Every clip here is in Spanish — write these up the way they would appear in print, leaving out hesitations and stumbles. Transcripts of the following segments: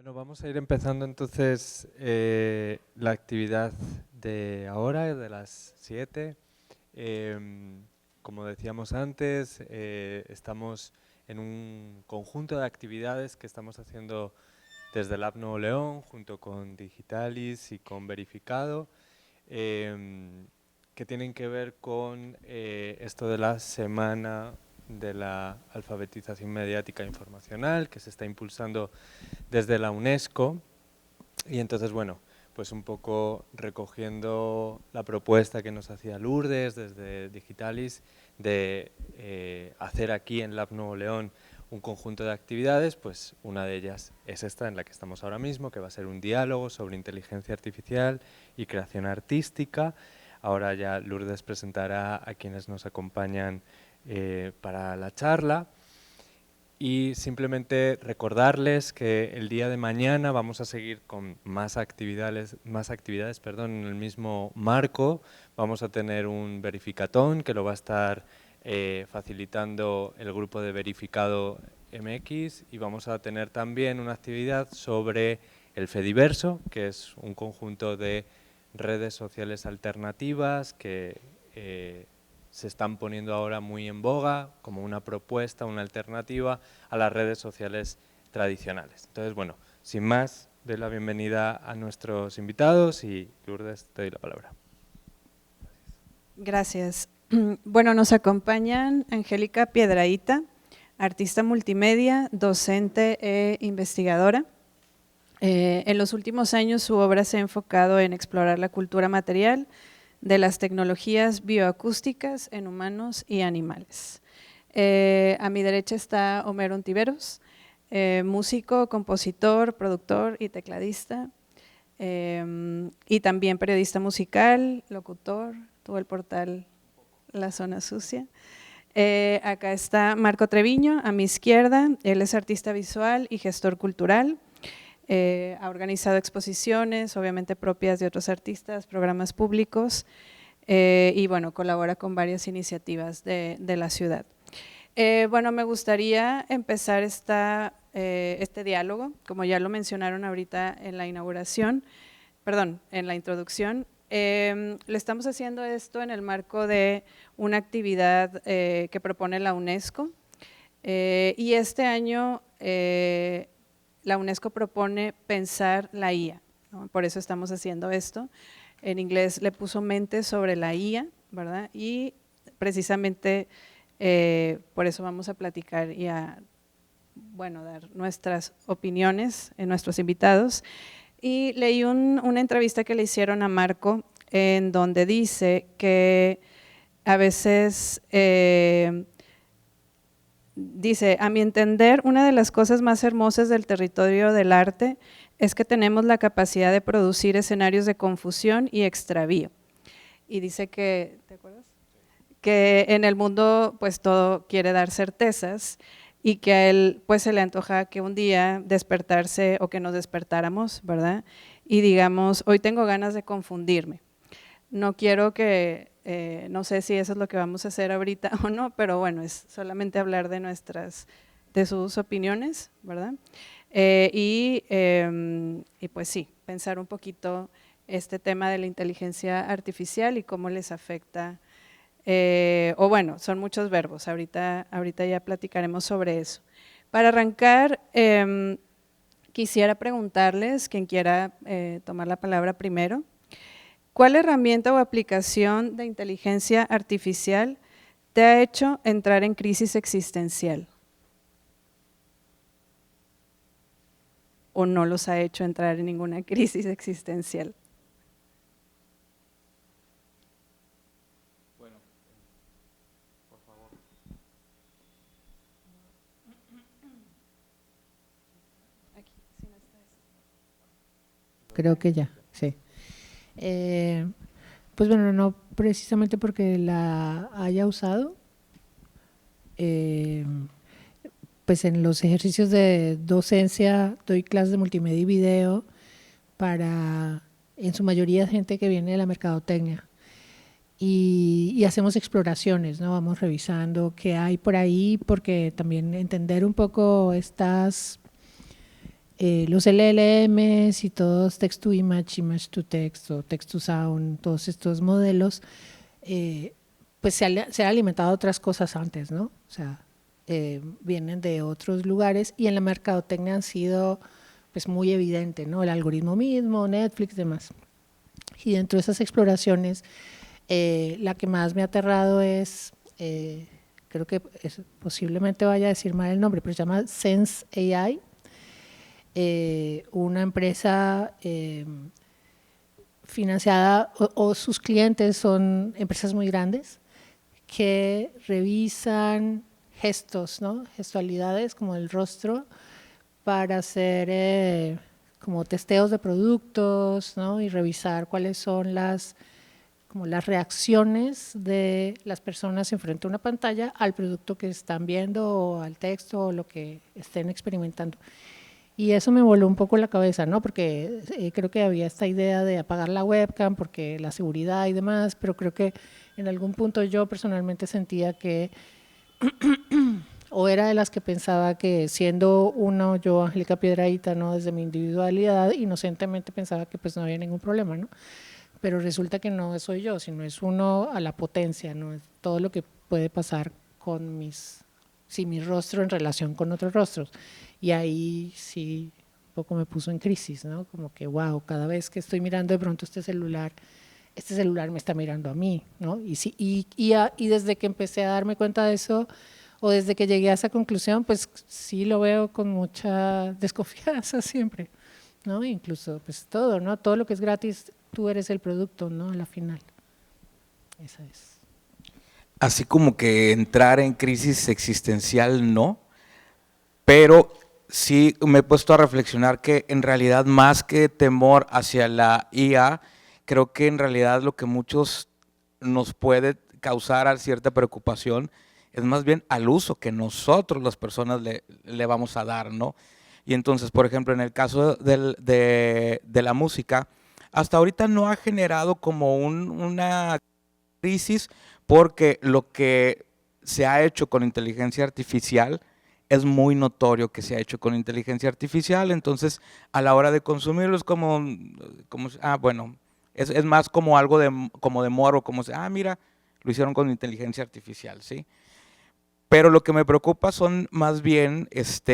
Bueno, vamos a ir empezando entonces la actividad de ahora, de las 7. Como decíamos antes, estamos en un conjunto de actividades que estamos haciendo desde el Lab Nuevo León, junto con Digitalis y con Verificado, que tienen que ver con esto de la semana de la alfabetización mediática e informacional, que se está impulsando desde la UNESCO. Y entonces, bueno, pues un poco recogiendo la propuesta que nos hacía Lourdes desde Digitalis de hacer aquí en Lab Nuevo León un conjunto de actividades, pues una de ellas es esta en la que estamos ahora mismo, que va a ser un diálogo sobre inteligencia artificial y creación artística. Ahora ya Lourdes presentará a quienes nos acompañan para la charla. Y simplemente recordarles que el día de mañana vamos a seguir con más actividades, en el mismo marco. Vamos a tener un verificatón que lo va a estar facilitando el grupo de Verificado MX, y vamos a tener también una actividad sobre el Fediverso, que es un conjunto de redes sociales alternativas que se están poniendo ahora muy en boga como una propuesta, una alternativa a las redes sociales tradicionales. Entonces, bueno, sin más, doy la bienvenida a nuestros invitados y Lourdes, te doy la palabra. Gracias. Bueno, nos acompañan Angélica Piedrahita, artista multimedia, docente e investigadora. En los últimos años su obra se ha enfocado en explorar la cultura material de las tecnologías bioacústicas en humanos y animales. A mi derecha está Homero Ontiveros, músico, compositor, productor y tecladista, y también periodista musical, locutor, tuvo el portal La Zona Sucia. Acá está Marco Treviño, a mi izquierda, él es artista visual y gestor cultural. Ha organizado exposiciones, obviamente propias de otros artistas, programas públicos, y bueno, colabora con varias iniciativas de la ciudad. Bueno, me gustaría empezar este diálogo, como ya lo mencionaron ahorita en la inauguración, perdón, en la introducción. Le estamos haciendo esto en el marco de una actividad que propone la UNESCO, y este año la UNESCO propone pensar la IA, ¿no? Por eso estamos haciendo esto. En inglés le puso mente sobre la IA, ¿verdad? Y precisamente por eso vamos a platicar y a, bueno, dar nuestras opiniones en nuestros invitados. Y leí una entrevista que le hicieron a Marco, en donde dice que a veces dice, a mi entender, una de las cosas más hermosas del territorio del arte es que tenemos la capacidad de producir escenarios de confusión y extravío. Y dice que, ¿te acuerdas? Que en el mundo pues todo quiere dar certezas, y que a él pues se le antoja que un día despertarse, o que nos despertáramos, ¿verdad? Y digamos, hoy tengo ganas de confundirme. No quiero que, no sé si eso es lo que vamos a hacer ahorita o no, pero bueno, es solamente hablar de sus opiniones, ¿verdad? Y pues sí, pensar un poquito este tema de la inteligencia artificial y cómo les afecta, o bueno, son muchos verbos, ahorita ya platicaremos sobre eso. Para arrancar, quisiera preguntarles, quien quiera tomar la palabra primero, ¿cuál herramienta o aplicación de inteligencia artificial te ha hecho entrar en crisis existencial? ¿O no los ha hecho entrar en ninguna crisis existencial? Bueno, por favor. Aquí, sí, no está eso. Creo que ya, sí. Pues bueno, no precisamente porque la haya usado, pues en los ejercicios de docencia doy clases de multimedia y video para, en su mayoría, gente que viene de la mercadotecnia. Y hacemos exploraciones, ¿no? Vamos revisando qué hay por ahí, porque también entender un poco estas los LLMs y todos text to image, image to text o text to sound, todos estos modelos, pues se han alimentado otras cosas antes, ¿no? O sea, vienen de otros lugares y en la mercadotecnia han sido pues muy evidente, ¿no? El algoritmo mismo, Netflix, demás. Y dentro de esas exploraciones, la que más me ha aterrado es, creo que posiblemente vaya a decir mal el nombre, pero se llama Sense AI, una empresa financiada o sus clientes son empresas muy grandes que revisan gestos, ¿no? Gestualidades como el rostro para hacer como testeos de productos, ¿no? Y revisar cuáles son como las reacciones de las personas enfrente a una pantalla al producto que están viendo o al texto o lo que estén experimentando. Y eso me voló un poco la cabeza, ¿no? Porque creo que había esta idea de apagar la webcam porque la seguridad y demás, pero creo que en algún punto yo personalmente sentía que o era de las que pensaba que siendo uno, yo, Angélica Piedrahita, ¿no? Desde mi individualidad, inocentemente pensaba que pues no había ningún problema, ¿no? Pero resulta que no soy yo, sino es uno a la potencia, ¿no? Es todo lo que puede pasar con mi rostro en relación con otros rostros. Y ahí sí un poco me puso en crisis, ¿no? Como que, wow, cada vez que estoy mirando de pronto este celular me está mirando a mí, ¿no? Y desde que empecé a darme cuenta de eso, o desde que llegué a esa conclusión, pues sí lo veo con mucha desconfianza siempre, ¿no? Incluso pues todo, ¿no? Todo lo que es gratis, tú eres el producto, ¿no? A la final. Esa es. Así como que entrar en crisis existencial, no, pero sí me he puesto a reflexionar que en realidad más que temor hacia la IA, creo que en realidad lo que muchos nos puede causar cierta preocupación es más bien al uso que nosotros las personas le vamos a dar, ¿no? Y entonces, por ejemplo, en el caso de la música, hasta ahorita no ha generado como una crisis porque lo que se ha hecho con inteligencia artificial es muy notorio que se ha hecho con inteligencia artificial, entonces a la hora de consumirlo es como bueno, es más como algo como de morbo, como mira, lo hicieron con inteligencia artificial, ¿sí? Pero lo que me preocupa son más bien,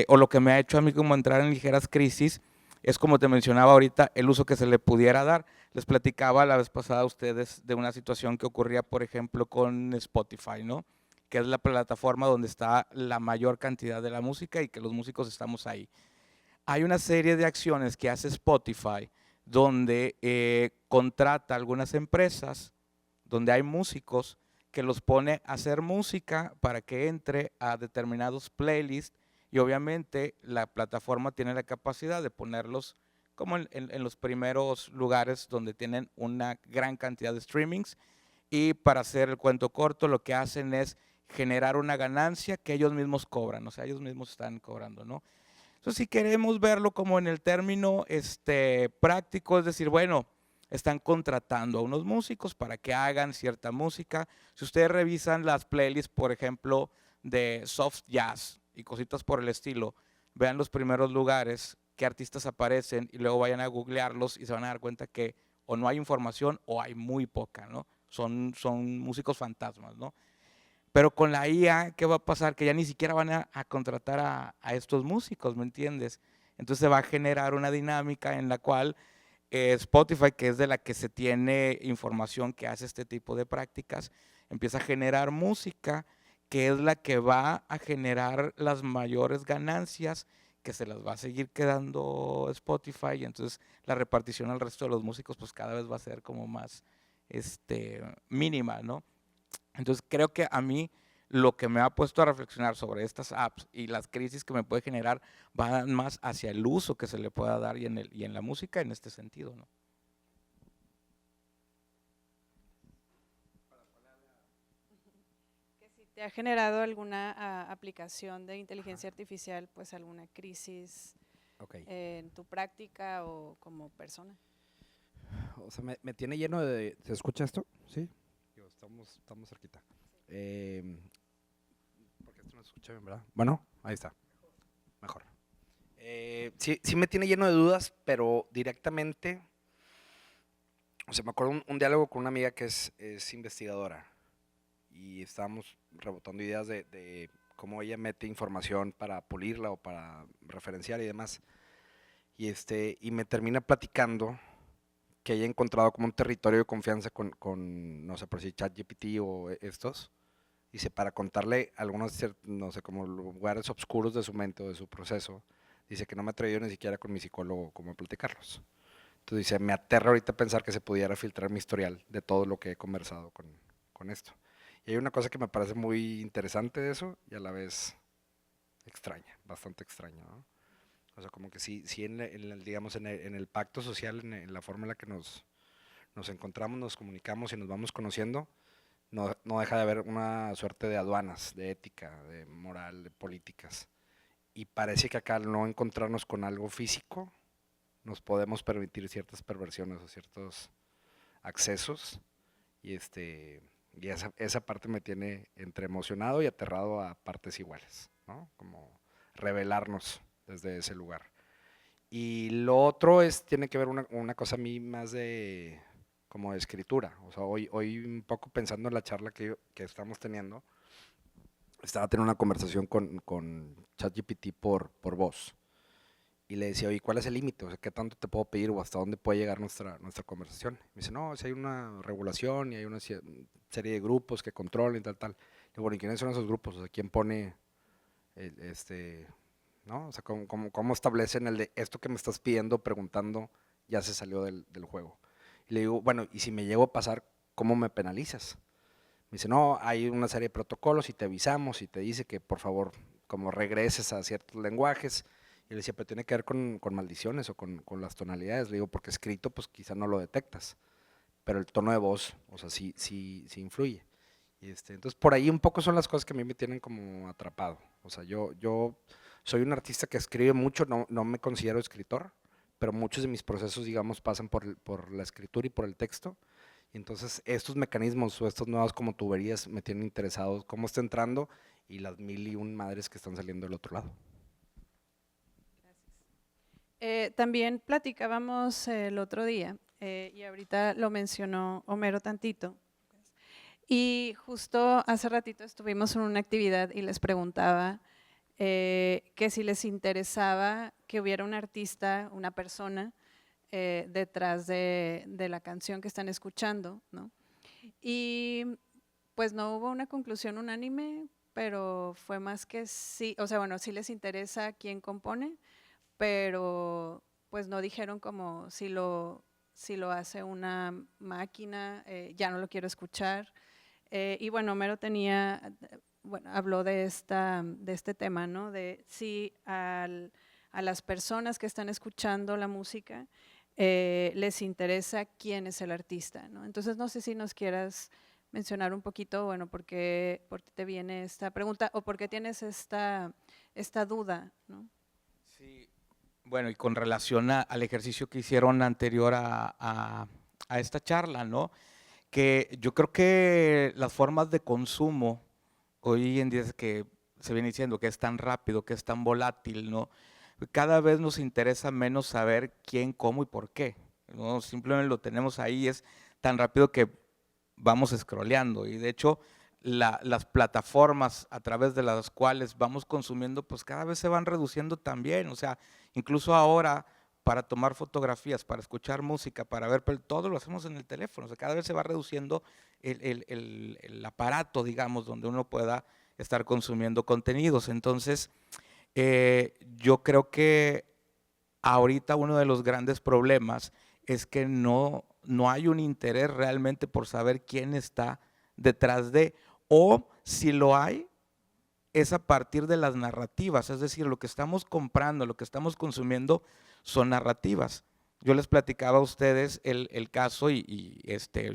o lo que me ha hecho a mí como entrar en ligeras crisis, es como te mencionaba ahorita, el uso que se le pudiera dar. Les platicaba la vez pasada a ustedes de una situación que ocurría, por ejemplo, con Spotify, ¿no? Que es la plataforma donde está la mayor cantidad de la música y que los músicos estamos ahí. Hay una serie de acciones que hace Spotify donde contrata algunas empresas, donde hay músicos que los pone a hacer música para que entre a determinados playlists y obviamente la plataforma tiene la capacidad de ponerlos como en los primeros lugares donde tienen una gran cantidad de streamings y para hacer el cuento corto lo que hacen es generar una ganancia que ellos mismos cobran, o sea, ellos mismos están cobrando, ¿no? Entonces, si queremos verlo como en el término práctico, es decir, bueno, están contratando a unos músicos para que hagan cierta música. Si ustedes revisan las playlists, por ejemplo, de soft jazz y cositas por el estilo, vean los primeros lugares, qué artistas aparecen y luego vayan a googlearlos y se van a dar cuenta que o no hay información o hay muy poca, ¿no? Son músicos fantasmas, ¿no? Pero con la IA, ¿qué va a pasar? Que ya ni siquiera van a contratar a estos músicos, ¿me entiendes? Entonces se va a generar una dinámica en la cual Spotify, que es de la que se tiene información que hace este tipo de prácticas, empieza a generar música que es la que va a generar las mayores ganancias, que se las va a seguir quedando Spotify, y entonces la repartición al resto de los músicos pues cada vez va a ser como más mínima, ¿no? Entonces creo que a mí lo que me ha puesto a reflexionar sobre estas apps y las crisis que me puede generar van más hacia el uso que se le pueda dar y en la música en este sentido, ¿no? Que si te ha generado alguna aplicación de inteligencia artificial, pues alguna crisis en tu práctica o como persona. O sea, me tiene lleno de... ¿Se escucha esto? Sí. Estamos cerquita. Porque esto no se escucha bien, ¿verdad? Bueno, ahí está. Mejor. Sí me tiene lleno de dudas, pero directamente, o sea, me acuerdo un diálogo con una amiga que es investigadora y estábamos rebotando ideas de cómo ella mete información para pulirla o para referenciar y demás. Y me termina platicando que haya encontrado como un territorio de confianza con no sé, por si ChatGPT o estos. Dice, para contarle algunos, no sé, como lugares oscuros de su mente o de su proceso. Dice que no me he atrevido ni siquiera con mi psicólogo como a platicarlos. Entonces dice, me aterra ahorita pensar que se pudiera filtrar mi historial de todo lo que he conversado con esto. Y hay una cosa que me parece muy interesante de eso y a la vez extraña, bastante extraña, ¿no? O sea, como que sí digamos, en el pacto social, en la forma en la que nos encontramos, nos comunicamos y nos vamos conociendo, no deja de haber una suerte de aduanas, de ética, de moral, de políticas. Y parece que acá al no encontrarnos con algo físico, nos podemos permitir ciertas perversiones o ciertos accesos. Y, y esa parte me tiene entre emocionado y aterrado a partes iguales, ¿no? Como revelarnos desde ese lugar. Y lo otro tiene que ver una cosa a mí más de como de escritura. O sea, hoy un poco pensando en la charla que estamos teniendo, estaba teniendo una conversación con ChatGPT por voz. Y le decía, oye, ¿cuál es el límite? O sea, ¿qué tanto te puedo pedir o hasta dónde puede llegar nuestra conversación? Me dice, no, si hay una regulación y hay una serie de grupos que controlan y tal. Y bueno, ¿y quiénes son esos grupos? O sea, ¿quién pone, ¿no? O sea, ¿cómo establecen el de esto que me estás pidiendo, preguntando, ya se salió del juego? Y le digo, bueno, y si me llego a pasar, ¿cómo me penalizas? Me dice, no, hay una serie de protocolos y te avisamos y te dice que por favor, como regreses a ciertos lenguajes. Y le decía, pero tiene que ver con maldiciones o con las tonalidades. Le digo, porque escrito, pues quizá no lo detectas, pero el tono de voz, o sea, sí influye. Entonces, por ahí un poco son las cosas que a mí me tienen como atrapado. O sea, yo soy un artista que escribe mucho, no me considero escritor, pero muchos de mis procesos, digamos, pasan por la escritura y por el texto. Y entonces, estos mecanismos o estas nuevas como tuberías me tienen interesado, cómo está entrando y las 1001 madres que están saliendo del otro lado. También platicábamos el otro día, y ahorita lo mencionó Homero tantito, y justo hace ratito estuvimos en una actividad y les preguntaba que si les interesaba que hubiera un artista, una persona detrás de la canción que están escuchando, ¿no? Y pues no hubo una conclusión unánime, pero fue más que sí, o sea, bueno, sí les interesa quién compone, pero pues no dijeron como si lo hace una máquina, ya no lo quiero escuchar. Y bueno, Homero habló de este tema, ¿no? De si a las personas que están escuchando la música les interesa quién es el artista, ¿no? Entonces no sé si nos quieras mencionar un poquito, bueno, por qué te viene esta pregunta o por qué tienes esta duda, ¿no? Sí, bueno, y con relación al ejercicio que hicieron anterior a esta charla, ¿no? Que yo creo que las formas de consumo, hoy en día es que se viene diciendo que es tan rápido, que es tan volátil, ¿no? Cada vez nos interesa menos saber quién, cómo y por qué, ¿no? Simplemente lo tenemos ahí, es tan rápido que vamos scrolleando y de hecho las plataformas a través de las cuales vamos consumiendo, pues cada vez se van reduciendo también, o sea, incluso ahora para tomar fotografías, para escuchar música, para ver, todo lo hacemos en el teléfono, o sea, cada vez se va reduciendo el aparato, digamos, donde uno pueda estar consumiendo contenidos. Entonces, yo creo que ahorita uno de los grandes problemas es que no hay un interés realmente por saber quién está detrás de, o si lo hay, es a partir de las narrativas, es decir, lo que estamos comprando, lo que estamos consumiendo son narrativas. Yo les platicaba a ustedes el caso y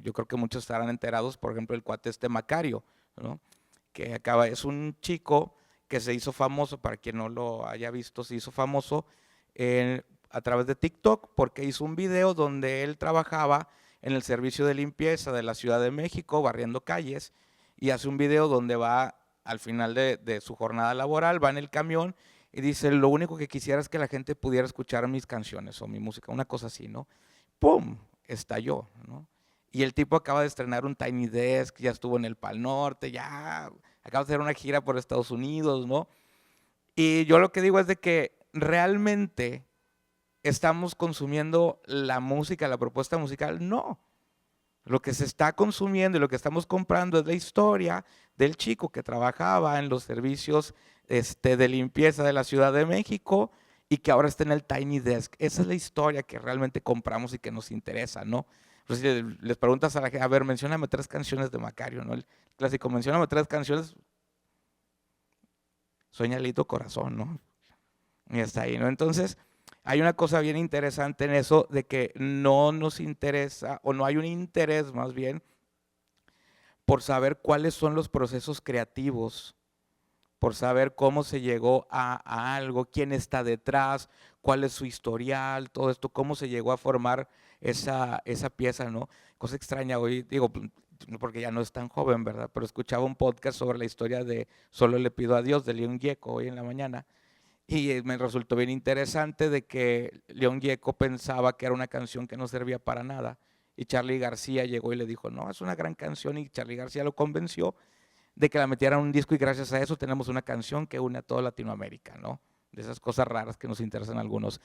yo creo que muchos estarán enterados, por ejemplo, el cuate Macario, ¿no? Que es un chico que se hizo famoso, para quien no lo haya visto, se hizo famoso a través de TikTok porque hizo un video donde él trabajaba en el servicio de limpieza de la Ciudad de México, barriendo calles, y hace un video donde va al final de su jornada laboral, va en el camión y dice, lo único que quisiera es que la gente pudiera escuchar mis canciones o mi música, una cosa así, ¿no? ¡Pum! Estalló, ¿no? Y el tipo acaba de estrenar un Tiny Desk, ya estuvo en el Pal Norte, ya acaba de hacer una gira por Estados Unidos, ¿no? Y yo lo que digo es de que realmente estamos consumiendo la música, la propuesta musical, no. Lo que se está consumiendo y lo que estamos comprando es la historia del chico que trabajaba en los servicios de limpieza de la Ciudad de México y que ahora está en el Tiny Desk. Esa es la historia que realmente compramos y que nos interesa, ¿no? Pues si les preguntas a la gente, a ver, mencióname 3 canciones de Macario, ¿no? El clásico, mencióname 3 canciones, Sueñalito Corazón, ¿no? Y está ahí, ¿no? Entonces, hay una cosa bien interesante en eso de que no nos interesa, o no hay un interés más bien, por saber cuáles son los procesos creativos, por saber cómo se llegó a algo, quién está detrás, cuál es su historial, todo esto, cómo se llegó a formar esa pieza, ¿no? Cosa extraña hoy, digo, porque ya no es tan joven, ¿verdad? Pero escuchaba un podcast sobre la historia de Solo le pido a Dios, de León Gieco, hoy en la mañana, y me resultó bien interesante de que León Gieco pensaba que era una canción que no servía para nada, y Charly García llegó y le dijo, no, es una gran canción, y Charly García lo convenció de que la metieran en un disco, y gracias a eso tenemos una canción que une a toda Latinoamérica, ¿no? De esas cosas raras que nos interesan a algunos.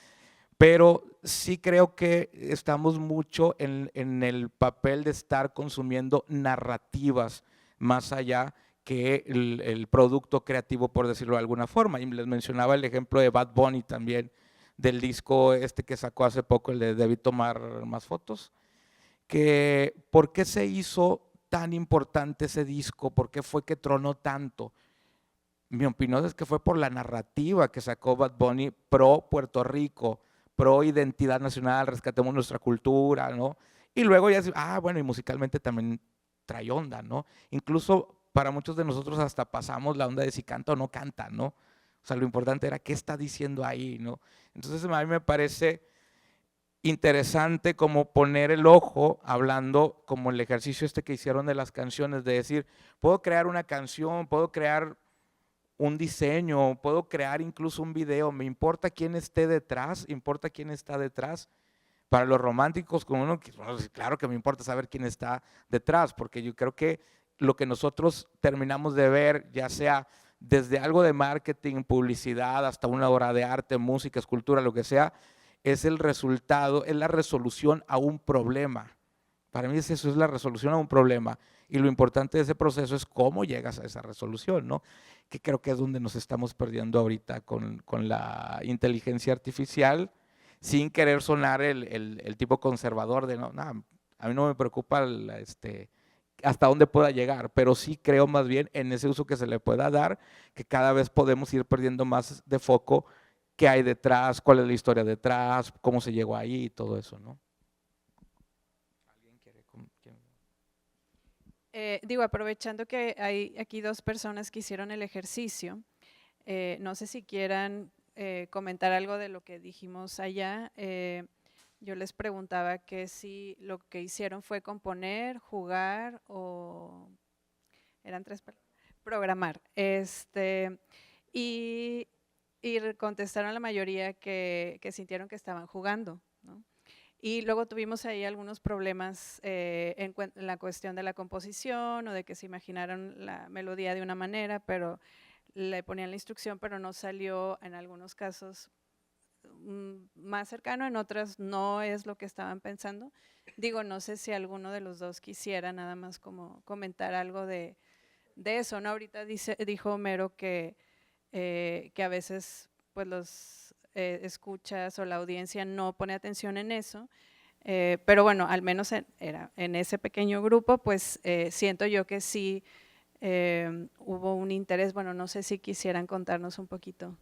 Pero sí creo que estamos mucho en el papel de estar consumiendo narrativas más allá que el producto creativo, por decirlo de alguna forma. Y les mencionaba el ejemplo de Bad Bunny también, del disco que sacó hace poco, el de Debí tomar más fotos, que ¿por qué se hizo tan importante ese disco? ¿Por qué fue que tronó tanto? Mi opinión es que fue por la narrativa que sacó Bad Bunny pro Puerto Rico, pro identidad nacional, rescatemos nuestra cultura, ¿no? Y luego ya, bueno, y musicalmente también trae onda, ¿no? Incluso para muchos de nosotros hasta pasamos la onda de si canta o no canta, ¿no? O sea, lo importante era qué está diciendo ahí, ¿no? Entonces a mí me parece interesante como poner el ojo, hablando como el ejercicio que hicieron de las canciones, de decir, puedo crear una canción, puedo crear un diseño, puedo crear incluso un video, me importa quién esté detrás, importa quién está detrás. Para los románticos como uno, claro que me importa saber quién está detrás, porque yo creo que lo que nosotros terminamos de ver, ya sea desde algo de marketing, publicidad, hasta una obra de arte, música, escultura, lo que sea, es el resultado, es la resolución a un problema. Para mí eso es la resolución a un problema, y lo importante de ese proceso es cómo llegas a esa resolución, ¿no? Que creo que es donde nos estamos perdiendo ahorita con la inteligencia artificial, sin querer sonar el tipo conservador de, no, a mí no me preocupa hasta dónde pueda llegar, pero sí creo más bien en ese uso que se le pueda dar, que cada vez podemos ir perdiendo más de foco qué hay detrás, cuál es la historia detrás, cómo se llegó ahí y todo eso, ¿no? Digo, aprovechando que hay aquí 2 personas que hicieron el ejercicio, no sé si quieran comentar algo de lo que dijimos allá. Yo les preguntaba que si lo que hicieron fue componer, jugar o eran 3 palabras, programar. Y contestaron la mayoría que sintieron que estaban jugando, ¿no? Y luego tuvimos ahí algunos problemas en la cuestión de la composición o de que se imaginaron la melodía de una manera, pero le ponían la instrucción, pero no salió en algunos casos más cercano, en otras no es lo que estaban pensando. Digo, no sé si alguno de los dos quisiera nada más como comentar algo de eso, ¿no? Ahorita dijo Homero que a veces pues los escuchas o la audiencia no pone atención en eso, pero bueno, al menos en ese pequeño grupo, pues siento yo que sí hubo un interés. Bueno, no sé si quisieran contarnos un poquito.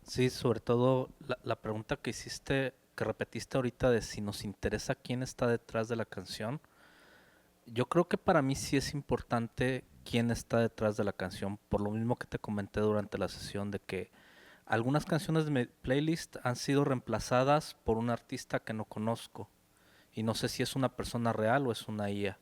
Sí, sobre todo la pregunta que hiciste, que repetiste ahorita de si nos interesa quién está detrás de la canción. Yo creo que para mí sí es importante quién está detrás de la canción, por lo mismo que te comenté durante la sesión de que algunas canciones de mi playlist han sido reemplazadas por un artista que no conozco y no sé si es una persona real o es una IA.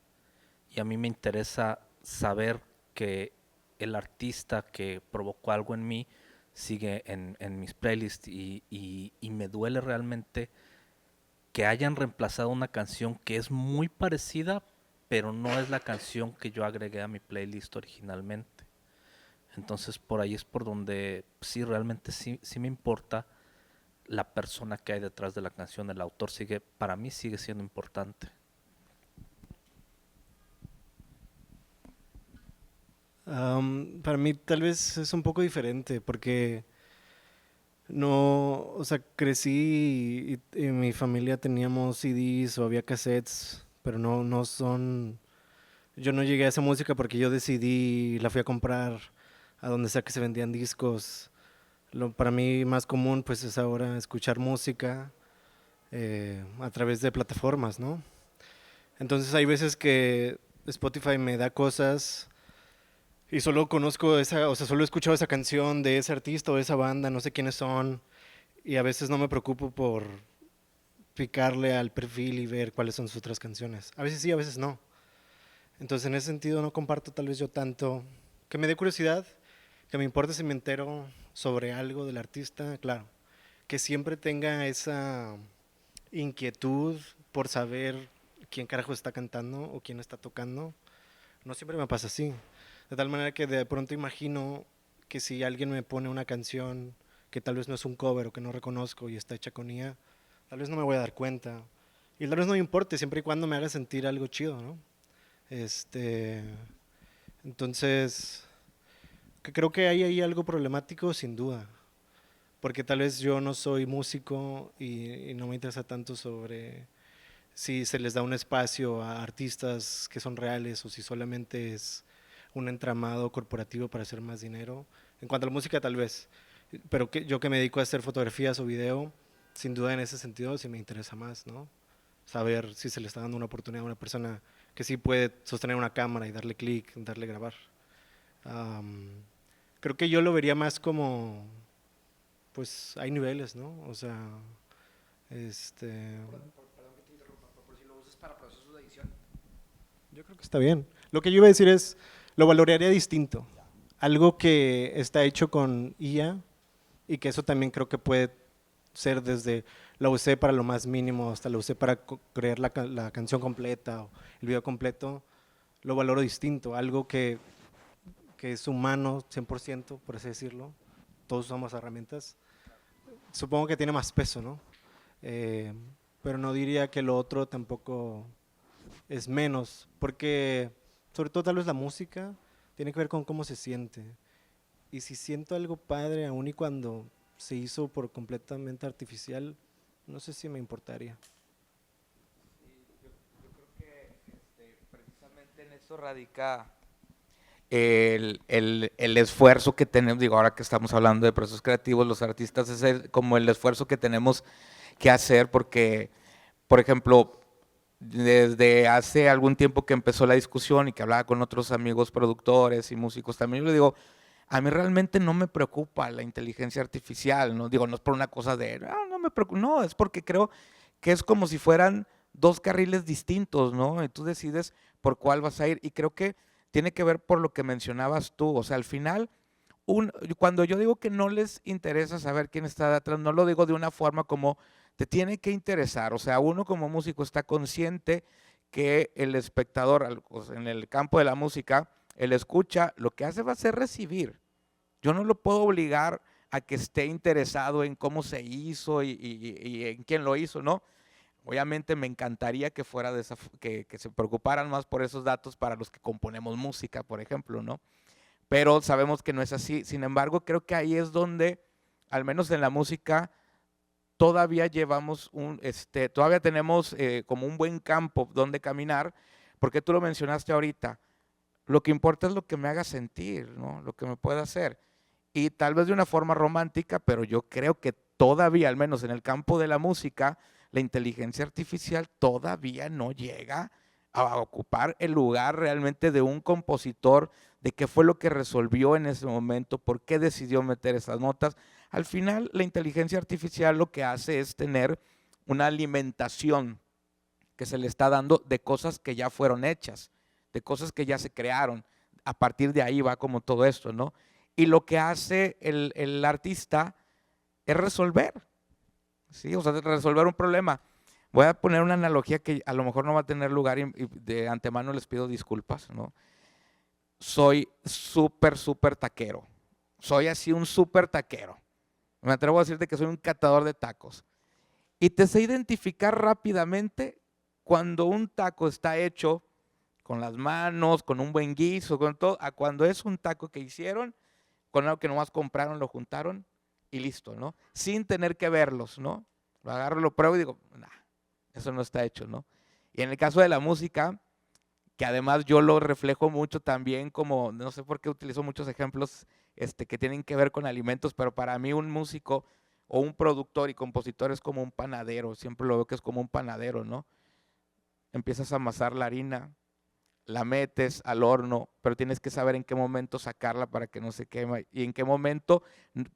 Y a mí me interesa saber que el artista que provocó algo en mí sigue en mis playlists y me duele realmente que hayan reemplazado una canción que es muy parecida, pero no es la canción que yo agregué a mi playlist originalmente. Entonces por ahí es por donde sí, realmente sí me importa la persona que hay detrás de la canción. El autor para mí sigue siendo importante. Para mí tal vez es un poco diferente porque no, o sea, crecí y en mi familia teníamos CDs o había cassettes, pero no son, yo no llegué a esa música porque yo decidí, la fui a comprar a donde sea que se vendían discos. Para mí más común pues es ahora escuchar música a través de plataformas, ¿no? Entonces hay veces que Spotify me da cosas y solo conozco esa, o sea, solo he escuchado esa canción de ese artista o de esa banda, no sé quiénes son, y a veces no me preocupo por picarle al perfil y ver cuáles son sus otras canciones. A veces sí, a veces no. Entonces en ese sentido no comparto tal vez yo tanto, que me dé curiosidad, que me importe si me entero sobre algo del artista, claro, que siempre tenga esa inquietud por saber quién carajo está cantando o quién está tocando. No siempre me pasa así. De tal manera que de pronto imagino que si alguien me pone una canción que tal vez no es un cover o que no reconozco y está hecha con IA, tal vez no me voy a dar cuenta. Y tal vez no me importe, siempre y cuando me haga sentir algo chido, ¿no? Entonces, creo que hay ahí algo problemático sin duda, porque tal vez yo no soy músico y no me interesa tanto sobre si se les da un espacio a artistas que son reales o si solamente es un entramado corporativo para hacer más dinero. En cuanto a la música tal vez, pero yo que me dedico a hacer fotografías o video, sin duda en ese sentido sí me interesa más, ¿no? Saber si se le está dando una oportunidad a una persona que sí puede sostener una cámara y darle clic, darle grabar. Creo que yo lo vería más como, pues hay niveles, ¿no? O sea, Perdón que te interrumpa, pero por si lo usas para procesos de edición. yo creo que está bien. Lo que yo iba a decir es, lo valoraría distinto. Algo que está hecho con IA y que eso también creo que puede ser desde, la usé para lo más mínimo, hasta la usé para crear la canción completa o el video completo, lo valoro distinto. Algo que es humano 100%, por así decirlo, todos usamos herramientas, supongo que tiene más peso, ¿no? Pero no diría que lo otro tampoco es menos, porque sobre todo tal vez la música tiene que ver con cómo se siente. Y si siento algo padre, aun y cuando se hizo por completamente artificial, no sé si me importaría. Yo creo que precisamente en eso radica el esfuerzo que tenemos, digo, ahora que estamos hablando de procesos creativos, los artistas, es como el esfuerzo que tenemos que hacer porque, por ejemplo, desde hace algún tiempo que empezó la discusión y que hablaba con otros amigos productores y músicos también, yo le digo, a mí realmente no me preocupa la inteligencia artificial, no digo, no es por una cosa de, no me preocupa, no, es porque creo que es como si fueran dos carriles distintos, ¿no? Y tú decides por cuál vas a ir y creo que tiene que ver por lo que mencionabas tú, o sea, al final, cuando yo digo que no les interesa saber quién está detrás, no lo digo de una forma como te tiene que interesar, o sea, uno como músico está consciente que el espectador, en el campo de la música, el escucha, lo que hace va a ser recibir. Yo no lo puedo obligar a que esté interesado en cómo se hizo y en quién lo hizo, ¿no? Obviamente me encantaría que fuera de que se preocuparan más por esos datos para los que componemos música, por ejemplo, ¿no? Pero sabemos que no es así. Sin embargo, creo que ahí es donde, al menos en la música, todavía todavía tenemos como un buen campo donde caminar, porque tú lo mencionaste ahorita. Lo que importa es lo que me haga sentir, ¿no? Lo que me pueda hacer. Y tal vez de una forma romántica, pero yo creo que todavía, al menos en el campo de la música, la inteligencia artificial todavía no llega a ocupar el lugar realmente de un compositor, de qué fue lo que resolvió en ese momento, por qué decidió meter esas notas. Al final, la inteligencia artificial lo que hace es tener una alimentación que se le está dando de cosas que ya fueron hechas, de cosas que ya se crearon, a partir de ahí va como todo esto, ¿no? Y lo que hace el artista es resolver, ¿sí? O sea, resolver un problema. Voy a poner una analogía que a lo mejor no va a tener lugar y de antemano les pido disculpas, ¿no? Soy súper taquero. Soy así un súper taquero. Me atrevo a decirte que soy un catador de tacos. Y te sé identificar rápidamente cuando un taco está hecho con las manos, con un buen guiso, con todo, a cuando es un taco que hicieron, con algo que nomás compraron, lo juntaron y listo, ¿no? Sin tener que verlos, ¿no? Lo agarro, lo pruebo y digo, nah, eso no está hecho, ¿no? Y en el caso de la música, que además yo lo reflejo mucho también como, no sé por qué utilizo muchos ejemplos que tienen que ver con alimentos, pero para mí un músico o un productor y compositor es como un panadero, siempre lo veo que es como un panadero, ¿no? Empiezas a amasar la harina, la metes al horno, pero tienes que saber en qué momento sacarla para que no se queme y en qué momento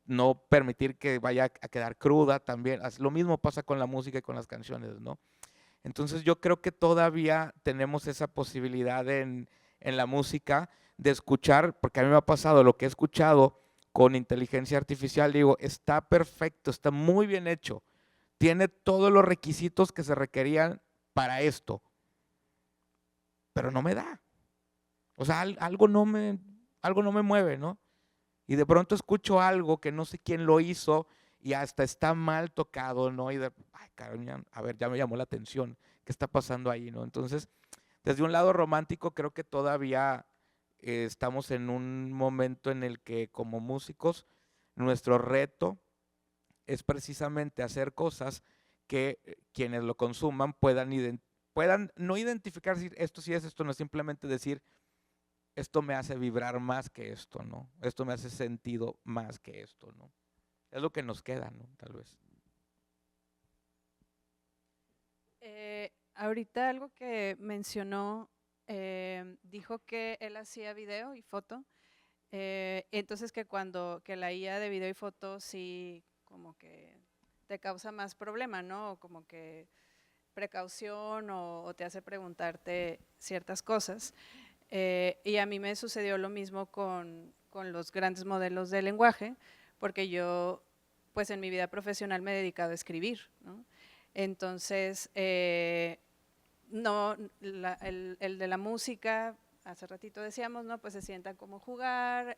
no permitir que vaya a quedar cruda también. Lo mismo pasa con la música y con las canciones, ¿no? Entonces yo creo que todavía tenemos esa posibilidad en la música de escuchar, porque a mí me ha pasado lo que he escuchado con inteligencia artificial, digo, está perfecto, está muy bien hecho, tiene todos los requisitos que se requerían para esto, pero no me da. O sea, algo no me mueve, ¿no? Y de pronto escucho algo que no sé quién lo hizo y hasta está mal tocado, ¿no? Y ay, caramba, a ver, ya me llamó la atención, ¿qué está pasando ahí, no? Entonces, desde un lado romántico creo que todavía estamos en un momento en el que como músicos nuestro reto es precisamente hacer cosas que quienes lo consuman puedan no identificar si esto sí es, esto no es, simplemente decir, esto me hace vibrar más que esto, ¿no? Esto me hace sentido más que esto, ¿no? Es lo que nos queda, ¿no? Tal vez. Ahorita algo que mencionó, dijo que él hacía video y foto, entonces que que la IA de video y foto sí como que te causa más problema, ¿no? Como que precaución o te hace preguntarte ciertas cosas. Y a mí me sucedió lo mismo con los grandes modelos de lenguaje, porque yo, pues en mi vida profesional me he dedicado a escribir, ¿no? Entonces, no, el de la música, hace ratito decíamos, ¿no? Pues se sientan como jugar,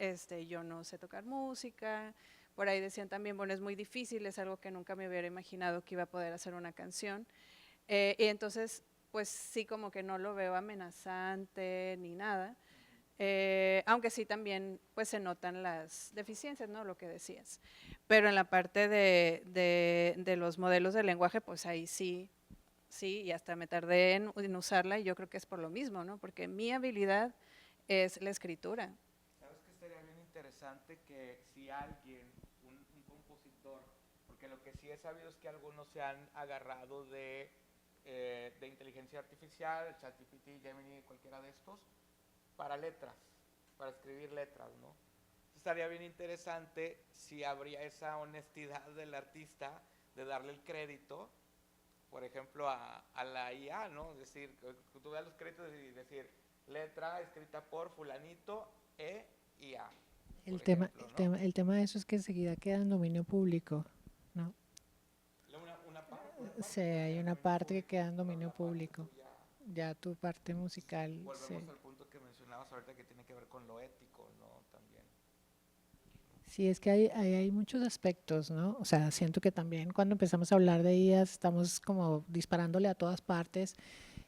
yo no sé tocar música, por ahí decían también, bueno, es muy difícil, es algo que nunca me hubiera imaginado que iba a poder hacer una canción. Y entonces, pues sí, como que no lo veo amenazante ni nada, aunque sí también pues se notan las deficiencias, ¿no? Lo que decías. Pero en la parte de los modelos de lenguaje, pues ahí sí, y hasta me tardé en usarla y yo creo que es por lo mismo, ¿no? Porque mi habilidad es la escritura. ¿Sabes qué estaría bien interesante? Que si alguien, un compositor, porque lo que sí he sabido es que algunos se han agarrado de inteligencia artificial, ChatGPT, Gemini, cualquiera de estos, para letras, para escribir letras, ¿no? Estaría bien interesante si habría esa honestidad del artista de darle el crédito, por ejemplo, a la IA, ¿no? Es decir, que tú veas los créditos y decir, letra escrita por fulanito, IA. El tema de eso es que enseguida queda en dominio público, ¿no? Una parte. Sí, hay una parte que queda en dominio público. Ya tu parte musical. Volvemos sí. al punto que mencionabas ahorita que tiene que ver con lo ético, ¿no? También. Sí, es que hay muchos aspectos, ¿no? O sea, siento que también cuando empezamos a hablar de ellas estamos como disparándole a todas partes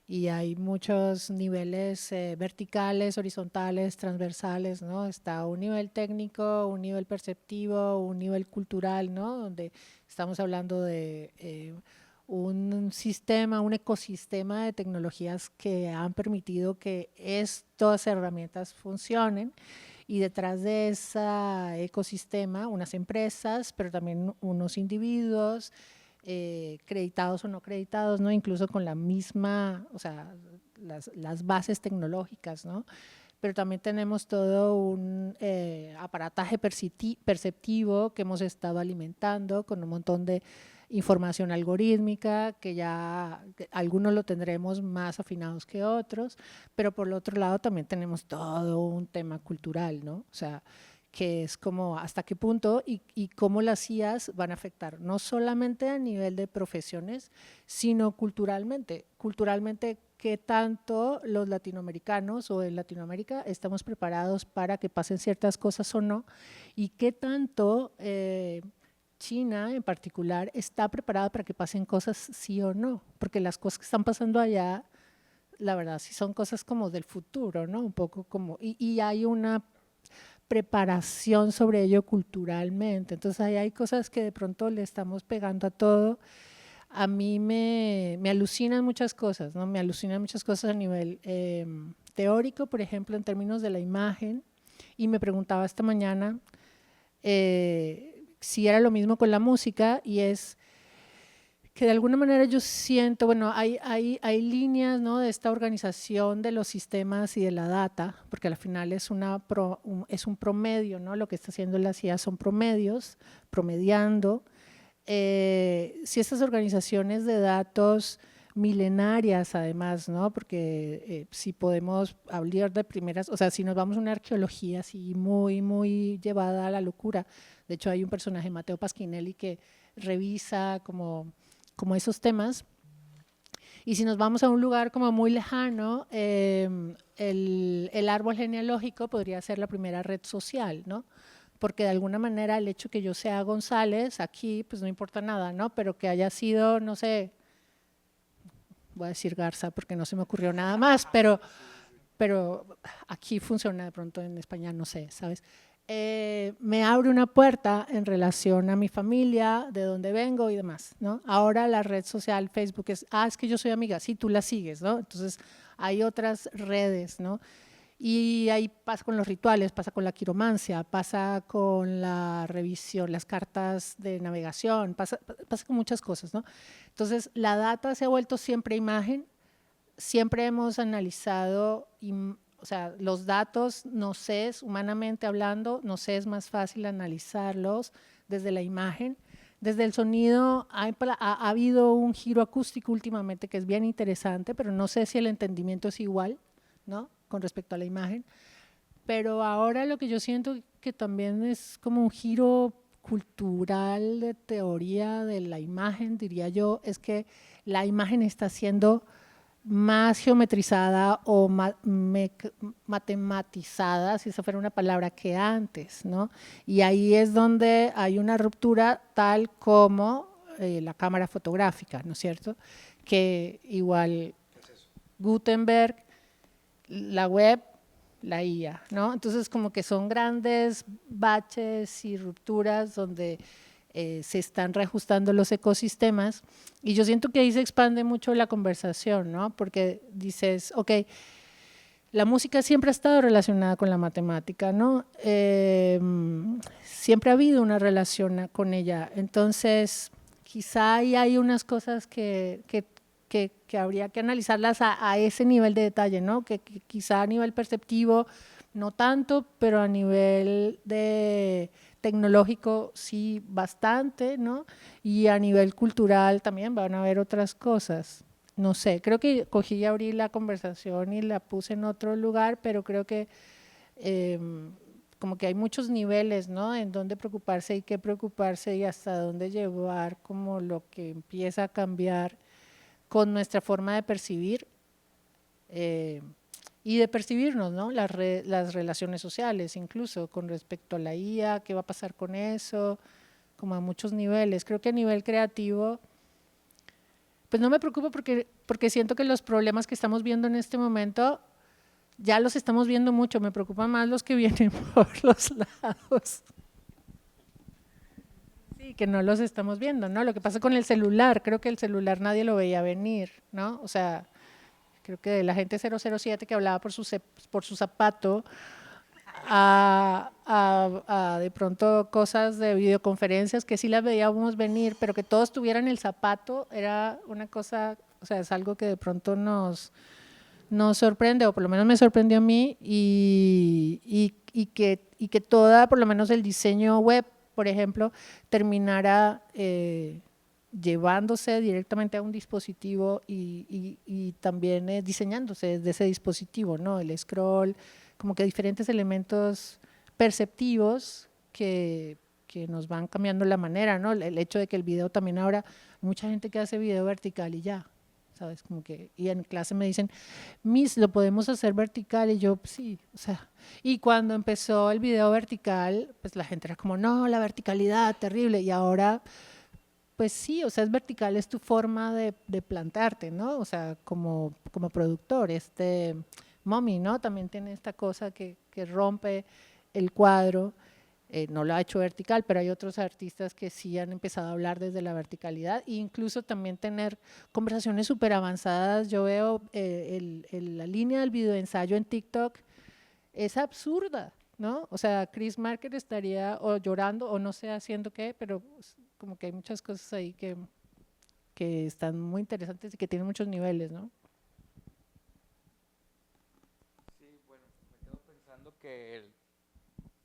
y hay muchos niveles verticales, horizontales, transversales, ¿no? Está un nivel técnico, un nivel perceptivo, un nivel cultural, ¿no? Donde estamos hablando de un sistema, un ecosistema de tecnologías que han permitido que estas herramientas funcionen. Y detrás de ese ecosistema, unas empresas, pero también unos individuos, creditados o no creditados, ¿no? Incluso con la misma, o sea, las bases tecnológicas, ¿no? Pero también tenemos todo un aparataje perceptivo que hemos estado alimentando con un montón de información algorítmica, que ya algunos lo tendremos más afinados que otros, pero por el otro lado también tenemos todo un tema cultural, ¿no? O sea, que es como hasta qué punto y cómo las IAs van a afectar, no solamente a nivel de profesiones, sino culturalmente. Culturalmente, qué tanto los latinoamericanos o en Latinoamérica estamos preparados para que pasen ciertas cosas o no, y qué tanto China en particular está preparada para que pasen cosas sí o no, porque las cosas que están pasando allá, la verdad, sí son cosas como del futuro, ¿no? Un poco como, y hay una preparación sobre ello culturalmente, entonces ahí hay cosas que de pronto le estamos pegando a todo. A mí me alucinan muchas cosas, ¿no? Me alucinan muchas cosas a nivel teórico, por ejemplo, en términos de la imagen, y me preguntaba esta mañana si era lo mismo con la música, y es que de alguna manera yo siento, bueno, hay líneas, ¿no?, de esta organización de los sistemas y de la data, porque al final es un promedio, ¿no? Lo que está haciendo la CIA son promedios, promediando. Si estas organizaciones de datos milenarias además, ¿no? Porque si podemos hablar de primeras, o sea, si nos vamos a una arqueología así muy llevada a la locura, de hecho hay un personaje, Matteo Pasquinelli, que revisa como esos temas, y si nos vamos a un lugar como muy lejano, el árbol genealógico podría ser la primera red social, ¿no? Porque de alguna manera el hecho que yo sea González aquí, pues no importa nada, ¿no? Pero que haya sido, no sé, voy a decir Garza porque no se me ocurrió nada más, pero aquí funciona de pronto en España, no sé, ¿sabes? Me abre una puerta en relación a mi familia, de dónde vengo y demás, ¿no? Ahora la red social Facebook es que yo soy amiga, sí, tú la sigues, ¿no? Entonces hay otras redes, ¿no? Y ahí pasa con los rituales, pasa con la quiromancia, pasa con la revisión, las cartas de navegación, pasa con muchas cosas, ¿no? Entonces, la data se ha vuelto siempre imagen, siempre hemos analizado, o sea, los datos, nos es, humanamente hablando, nos es más fácil analizarlos desde la imagen. Desde el sonido ha habido un giro acústico últimamente que es bien interesante, pero no sé si el entendimiento es igual, ¿no?, con respecto a la imagen, pero ahora lo que yo siento que también es como un giro cultural de teoría de la imagen, diría yo, es que la imagen está siendo más geometrizada o matematizada, si esa fuera una palabra, que antes, ¿no? Y ahí es donde hay una ruptura tal como la cámara fotográfica, ¿no es cierto? Que igual Gutenberg, la web, la IA, ¿no? Entonces como que son grandes baches y rupturas donde se están reajustando los ecosistemas, y yo siento que ahí se expande mucho la conversación, ¿no? Porque dices, ok, la música siempre ha estado relacionada con la matemática, ¿no? Siempre ha habido una relación con ella, entonces quizá ahí hay unas cosas que habría que analizarlas a ese nivel de detalle, ¿no? Que quizá a nivel perceptivo no tanto, pero a nivel de tecnológico sí bastante, ¿no? Y a nivel cultural también van a haber otras cosas. No sé, creo que cogí y abrí la conversación y la puse en otro lugar, pero creo que como que hay muchos niveles, ¿no?, en dónde preocuparse y qué preocuparse y hasta dónde llevar como lo que empieza a cambiar con nuestra forma de percibir y de percibirnos, ¿no? Las relaciones sociales, incluso con respecto a la IA, qué va a pasar con eso, como a muchos niveles. Creo que a nivel creativo, pues no me preocupa porque siento que los problemas que estamos viendo en este momento ya los estamos viendo mucho, me preocupan más los que vienen por los lados. Sí, que no los estamos viendo, ¿no? Lo que pasa con el celular, creo que el celular nadie lo veía venir, ¿no? O sea, creo que la gente 007 que hablaba por su zapato, a de pronto cosas de videoconferencias que sí las veíamos venir, pero que todos tuvieran el zapato, era una cosa, o sea, es algo que de pronto nos sorprende, o por lo menos me sorprendió a mí, y que toda, por lo menos el diseño web, por ejemplo, terminara llevándose directamente a un dispositivo y también diseñándose desde ese dispositivo, ¿no? El scroll, como que diferentes elementos perceptivos que nos van cambiando la manera, ¿no? El hecho de que el video también ahora, mucha gente que hace video vertical y ya, ¿sabes? Como que, y en clase me dicen, Miss, ¿lo podemos hacer vertical? Y yo, sí, o sea, y cuando empezó el video vertical, pues la gente era como, no, la verticalidad, terrible, y ahora, pues sí, o sea, es vertical, es tu forma de plantarte, ¿no? O sea, como productor, Mommy, ¿no? También tiene esta cosa que rompe el cuadro, no lo ha hecho vertical, pero hay otros artistas que sí han empezado a hablar desde la verticalidad e incluso también tener conversaciones súper avanzadas. Yo veo la línea del videoensayo en TikTok, es absurda, ¿no? O sea, Chris Marker estaría o llorando o no sé haciendo qué, pero como que hay muchas cosas ahí que están muy interesantes y que tienen muchos niveles, ¿no? Sí, bueno, me quedo pensando que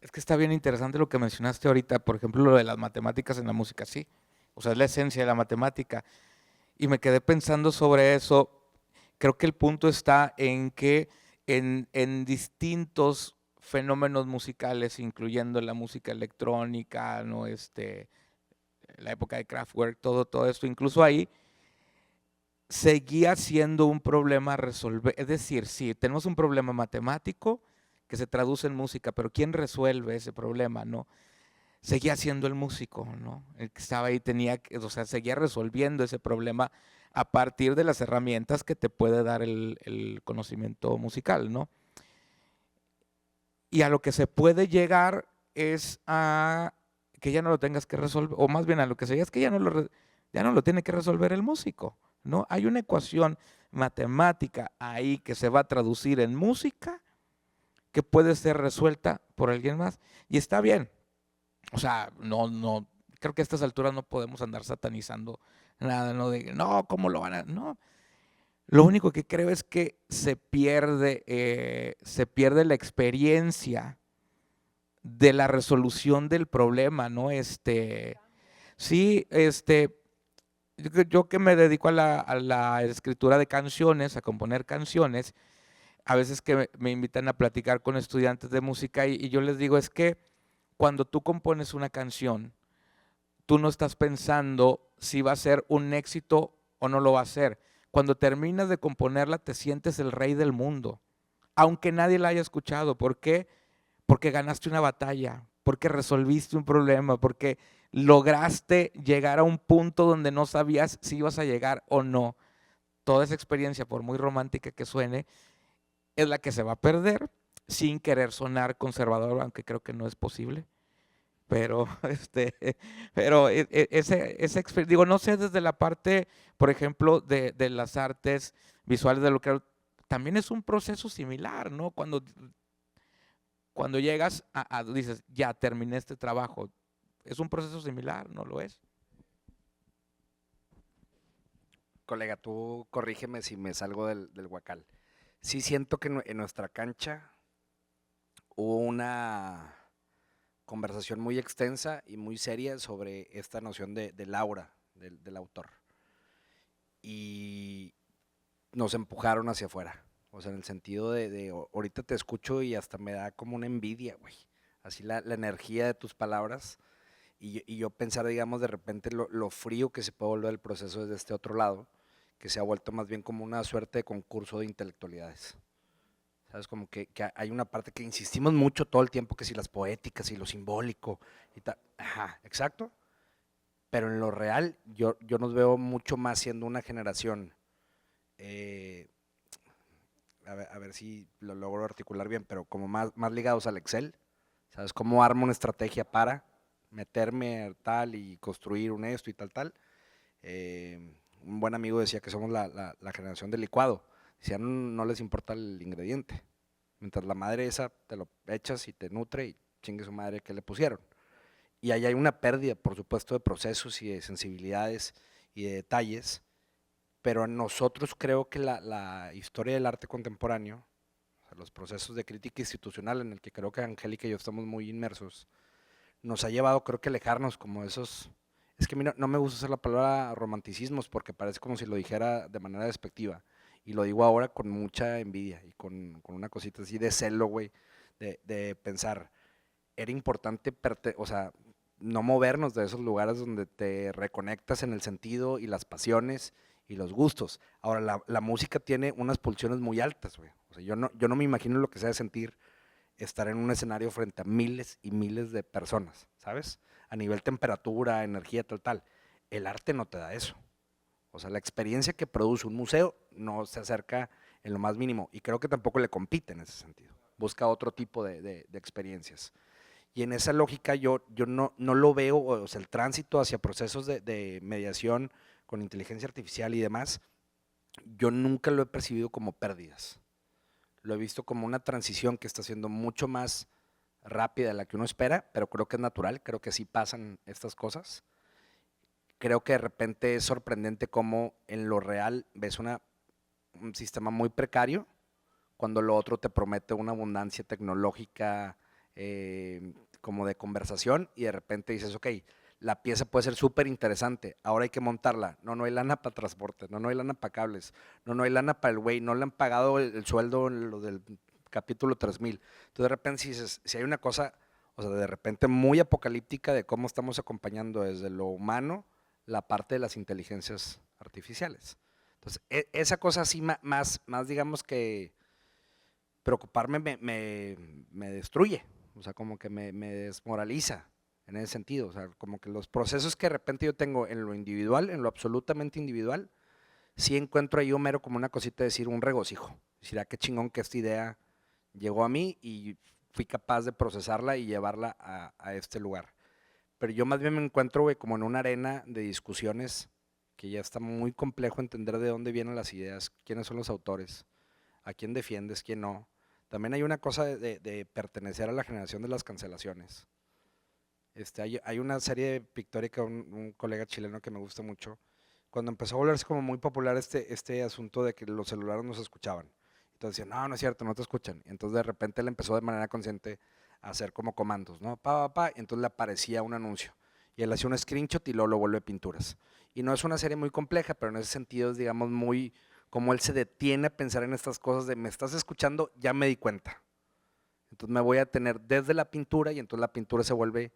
es que está bien interesante lo que mencionaste ahorita, por ejemplo, lo de las matemáticas en la música, sí. O sea, es la esencia de la matemática. Y me quedé pensando sobre eso. Creo que el punto está en que en distintos fenómenos musicales, incluyendo la música electrónica, ¿no? La época de Kraftwerk, todo esto, incluso ahí, seguía siendo un problema a resolver. Es decir, sí, tenemos un problema matemático que se traduce en música, pero ¿quién resuelve ese problema, no? Seguía siendo el músico, ¿no? El que estaba ahí o sea, seguía resolviendo ese problema a partir de las herramientas que te puede dar el conocimiento musical, ¿no? Y a lo que se puede llegar es a que ya no lo tengas que resolver, o más bien a lo que se llega es que ya no lo tiene que resolver el músico, ¿no? Hay una ecuación matemática ahí que se va a traducir en música que puede ser resuelta por alguien más. Y está bien. O sea, no, creo que a estas alturas no podemos andar satanizando nada, no de, no, ¿cómo lo van a...? No. Lo único que creo es que se pierde la experiencia de la resolución del problema, ¿no? Sí, yo que me dedico a la escritura de canciones, a componer canciones, a veces que me invitan a platicar con estudiantes de música y yo les digo, es que cuando tú compones una canción, tú no estás pensando si va a ser un éxito o no lo va a ser. Cuando terminas de componerla, te sientes el rey del mundo, aunque nadie la haya escuchado. ¿Por qué? Porque ganaste una batalla, porque resolviste un problema, porque lograste llegar a un punto donde no sabías si ibas a llegar o no. Toda esa experiencia, por muy romántica que suene, es la que se va a perder sin querer sonar conservador, aunque creo que no es posible. Pero, digo, no sé, desde la parte, por ejemplo, de las artes visuales, de lo que también es un proceso similar, ¿no? Cuando llegas dices, ya terminé este trabajo, es un proceso similar, ¿no lo es? Colega, tú corrígeme si me salgo del huacal. Sí siento que en nuestra cancha hubo una conversación muy extensa y muy seria sobre esta noción del aura del autor. Y nos empujaron hacia afuera. O sea, en el sentido de ahorita te escucho y hasta me da como una envidia, güey. Así la energía de tus palabras. Y yo pensar, digamos, de repente lo frío que se puede volver el proceso desde este otro lado, que se ha vuelto más bien como una suerte de concurso de intelectualidades. ¿Sabes? Como que hay una parte que insistimos mucho todo el tiempo, que si las poéticas y lo simbólico y tal. Ajá, exacto. Pero en lo real, yo nos veo mucho más siendo una generación, a ver si lo logro articular bien, pero como más ligados al Excel. ¿Sabes? Cómo armo una estrategia para meterme tal y construir un esto y tal. Un buen amigo decía que somos la generación del licuado. Decía, no les importa el ingrediente. Mientras la madre esa te lo echas y te nutre y chingue su madre que le pusieron. Y ahí hay una pérdida, por supuesto, de procesos y de sensibilidades y de detalles, pero nosotros creo que la historia del arte contemporáneo, o sea, los procesos de crítica institucional en el que creo que Angélica y yo estamos muy inmersos, nos ha llevado, creo que, a alejarnos como esa es que a mí no me gusta usar la palabra romanticismos porque parece como si lo dijera de manera despectiva. Y lo digo ahora con mucha envidia y con una cosita así de celo, güey, de pensar, era importante, o sea, no movernos de esos lugares donde te reconectas en el sentido y las pasiones y los gustos. Ahora, la música tiene unas pulsiones muy altas, güey. O sea, yo no me imagino lo que sea sentir estar en un escenario frente a miles y miles de personas, ¿sabes? A nivel temperatura, energía, tal. El arte no te da eso. O sea, la experiencia que produce un museo no se acerca en lo más mínimo y creo que tampoco le compite en ese sentido. Busca otro tipo de experiencias. Y en esa lógica yo no lo veo, o sea, el tránsito hacia procesos de mediación con inteligencia artificial y demás, yo nunca lo he percibido como pérdidas. Lo he visto como una transición que está siendo mucho más rápida de la que uno espera, pero creo que es natural, creo que sí pasan estas cosas. Creo que de repente es sorprendente cómo en lo real ves un sistema muy precario, cuando lo otro te promete una abundancia tecnológica como de conversación y de repente dices, ok, la pieza puede ser súper interesante, ahora hay que montarla, no hay lana para transporte, no hay lana para cables, no hay lana para el güey, no le han pagado el sueldo en lo del capítulo 3000. Entonces de repente dices, si hay una cosa, o sea, de repente muy apocalíptica de cómo estamos acompañando desde lo humano la parte de las inteligencias artificiales. Entonces, esa cosa así más digamos que preocuparme me destruye, o sea, como que me desmoraliza en ese sentido, o sea, como que los procesos que de repente yo tengo en lo individual, en lo absolutamente individual, sí encuentro ahí Homero como una cosita de decir un regocijo, decir, qué chingón que esta idea llegó a mí y fui capaz de procesarla y llevarla a este lugar. Pero yo más bien me encuentro, güey, como en una arena de discusiones que ya está muy complejo entender de dónde vienen las ideas, quiénes son los autores, a quién defiendes, quién no. También hay una cosa de pertenecer a la generación de las cancelaciones. Hay una serie pictórica, un colega chileno que me gusta mucho, cuando empezó a volverse como muy popular este asunto de que los celulares no se escuchaban. Entonces decían, no es cierto, no te escuchan. Entonces de repente él empezó de manera consciente a hacer como comandos, ¿no? Y entonces le aparecía un anuncio. Y él hacía un screenshot y luego lo vuelve pinturas. Y no es una serie muy compleja, pero en ese sentido es, digamos, muy como él se detiene a pensar en estas cosas de, me estás escuchando, ya me di cuenta. Entonces me voy a tener desde la pintura y entonces la pintura se vuelve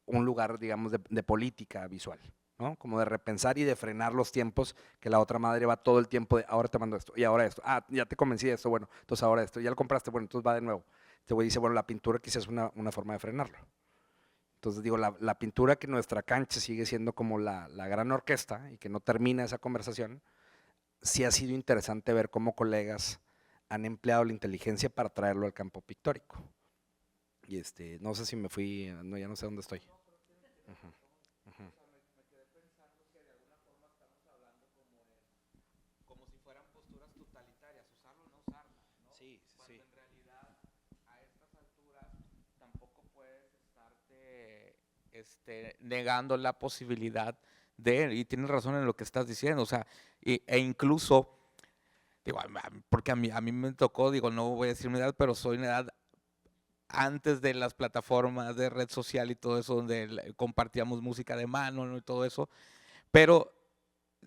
un lugar, digamos, de política visual, ¿no? Como de repensar y de frenar los tiempos, que la otra madre va todo el tiempo de, ahora te mando esto, y ahora esto, ya te convencí de esto, bueno, entonces ahora esto, ya lo compraste, bueno, entonces va de nuevo. Este güey dice, bueno, la pintura quizás es una forma de frenarlo. Entonces digo, la pintura que nuestra cancha sigue siendo como la gran orquesta y que no termina esa conversación, sí ha sido interesante ver cómo colegas han empleado la inteligencia para traerlo al campo pictórico. Y no sé si me fui, no, ya no sé dónde estoy. Como si fueran posturas totalitarias, usarlo o no usarlo, ¿no? Sí, Cuando en realidad a estas alturas tampoco puedes estarte negando la posibilidad y tienes razón en lo que estás diciendo, o sea, e incluso, digo, porque a mí me tocó, digo, no voy a decir mi edad, pero soy una edad antes de las plataformas de red social y todo eso, donde compartíamos música de mano, ¿no? Y todo eso, pero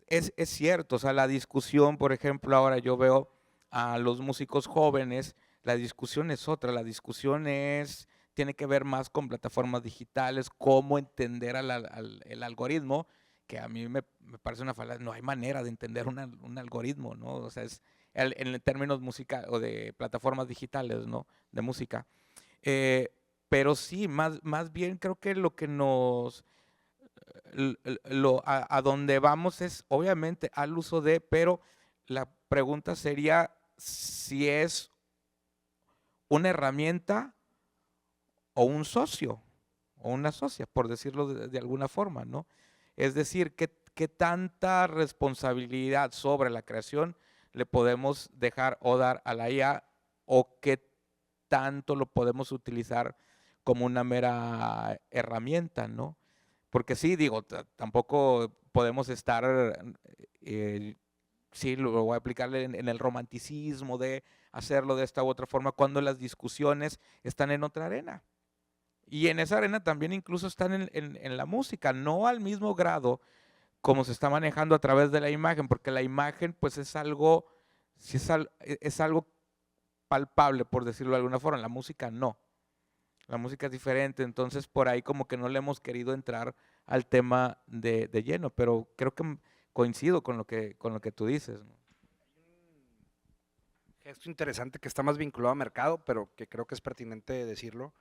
es cierto, o sea, la discusión, por ejemplo, ahora yo veo a los músicos jóvenes, la discusión es otra, la discusión tiene que ver más con plataformas digitales, cómo entender el algoritmo, que a mí me parece una falacia, no hay manera de entender un algoritmo, ¿no? O sea, en términos música o de plataformas digitales, ¿no? De música. Pero sí, más bien creo que lo que a donde vamos es obviamente al uso de, pero la pregunta sería si es una herramienta o un socio o una socia, por decirlo de alguna forma, ¿no? Es decir, ¿qué tanta responsabilidad sobre la creación le podemos dejar o dar a la IA o qué tanto lo podemos utilizar como una mera herramienta, ¿no? Porque sí, digo, tampoco podemos estar, sí, lo voy a aplicarle en el romanticismo de hacerlo de esta u otra forma cuando las discusiones están en otra arena. Y en esa arena también incluso están en la música, no al mismo grado como se está manejando a través de la imagen, porque la imagen pues es algo, sí es algo palpable, por decirlo de alguna forma. La música no. La música es diferente, entonces por ahí como que no le hemos querido entrar al tema de lleno, pero creo que coincido con lo que tú dices, ¿no? Gesto interesante que está más vinculado a mercado, pero que creo que es pertinente decirlo.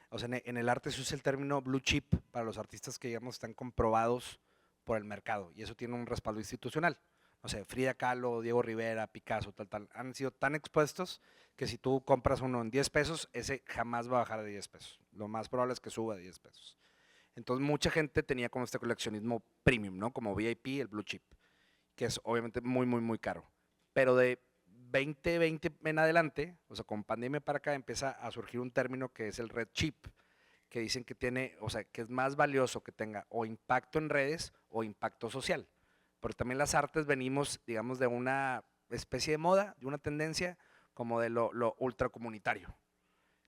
O sea, en el arte se usa el término blue chip para los artistas que, digamos, están comprobados por el mercado y eso tiene un respaldo institucional. O sea, Frida Kahlo, Diego Rivera, Picasso, tal, han sido tan expuestos que si tú compras uno en 10 pesos, ese jamás va a bajar de 10 pesos. Lo más probable es que suba de 10 pesos. Entonces, mucha gente tenía como este coleccionismo premium, ¿no? Como VIP, el blue chip, que es obviamente muy, muy, muy caro. Pero de 2020 en adelante, o sea, con pandemia para acá, empieza a surgir un término que es el red chip, que dicen que tiene, o sea, que es más valioso que tenga o impacto en redes o impacto social. Porque también las artes venimos, digamos, de una especie de moda, de una tendencia como de lo ultracomunitario,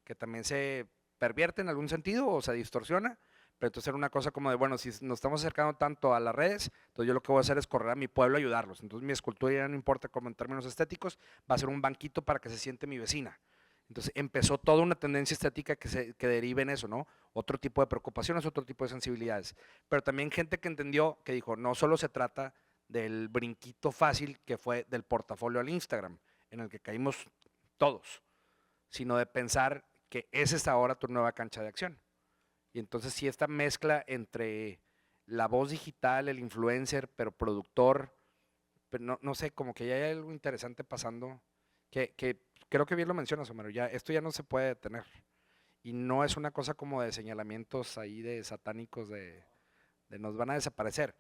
que también se pervierte en algún sentido o se distorsiona, pero entonces era una cosa como de, bueno, si nos estamos acercando tanto a las redes, entonces yo lo que voy a hacer es correr a mi pueblo a ayudarlos. Entonces mi escultura ya no importa como en términos estéticos, va a ser un banquito para que se siente mi vecina. Entonces empezó toda una tendencia estética que deriva en eso, ¿no? Otro tipo de preocupaciones, otro tipo de sensibilidades. Pero también gente que entendió, que dijo, no solo se trata del brinquito fácil que fue del portafolio al Instagram, en el que caímos todos, sino de pensar que esa es ahora tu nueva cancha de acción. Y entonces sí, esta mezcla entre la voz digital, el influencer, pero productor, pero no sé, como que ya hay algo interesante pasando, que creo que bien lo mencionas, Homero, ya, esto ya no se puede detener. Y no es una cosa como de señalamientos ahí de satánicos de nos van a desaparecer.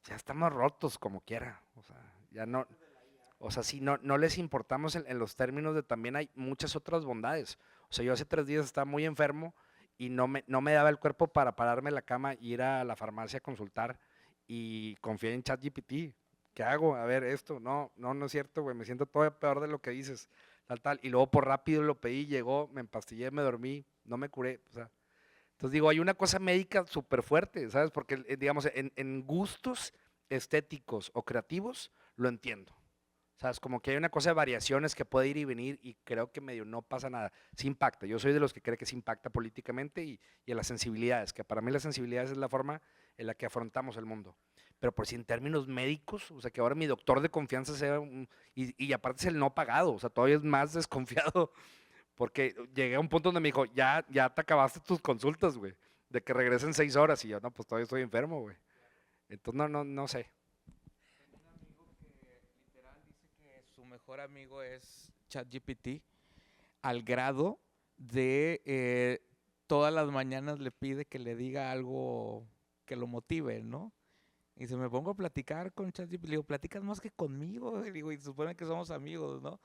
Ya estamos rotos como quiera. O sea, ya no, o sea, sí, no les importamos en los términos de también hay muchas otras bondades. O sea, yo hace 3 días estaba muy enfermo y no me daba el cuerpo para pararme en la cama e ir a la farmacia a consultar y confié en ChatGPT. ¿Qué hago? A ver, esto, no es cierto, güey, me siento todo peor de lo que dices, tal. Y luego por rápido lo pedí, llegó, me empastillé, me dormí, no me curé, o sea. Entonces digo, hay una cosa médica súper fuerte, ¿sabes? Porque, digamos, en gustos estéticos o creativos, lo entiendo. ¿Sabes? Como que hay una cosa de variaciones que puede ir y venir y creo que medio no pasa nada. Sí impacta. Yo soy de los que cree que se impacta políticamente y en las sensibilidades, que para mí las sensibilidades es la forma en la que afrontamos el mundo. Pero por si en términos médicos, o sea, que ahora mi doctor de confianza sea y aparte es el no pagado, o sea, todavía es más desconfiado porque llegué a un punto donde me dijo, ya te acabaste tus consultas, güey, de que regresen 6 horas y yo, no, pues todavía estoy enfermo, güey. Entonces, no sé. Un amigo que literal dice que su mejor amigo es ChatGPT, al grado de todas las mañanas le pide que le diga algo que lo motive, ¿no? Y se me pongo a platicar con ChatGPT, le digo, platicas más que conmigo, y digo, y se supone que somos amigos, ¿no?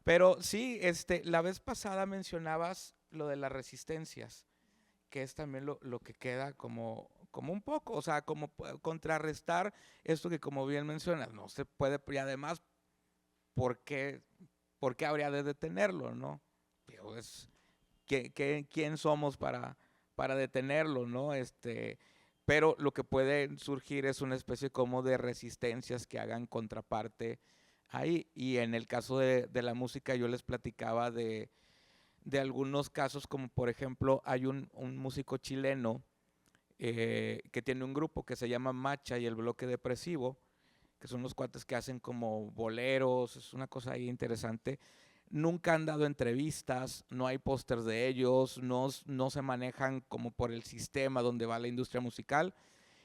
Pero sí, la vez pasada mencionabas lo de las resistencias, que es también lo que queda como un poco, o sea, como contrarrestar esto que como bien mencionas, no se puede, y además, ¿por qué, por qué habría de detenerlo, no? Digo, ¿quién somos para detenerlo, no? Pero lo que puede surgir es una especie como de resistencias que hagan contraparte ahí. Y en el caso de la música yo les platicaba de algunos casos, como por ejemplo hay un músico chileno que tiene un grupo que se llama Macha y el Bloque Depresivo, que son los cuates que hacen como boleros, es una cosa ahí interesante. Nunca han dado entrevistas, no hay pósters de ellos, no se manejan como por el sistema donde va la industria musical.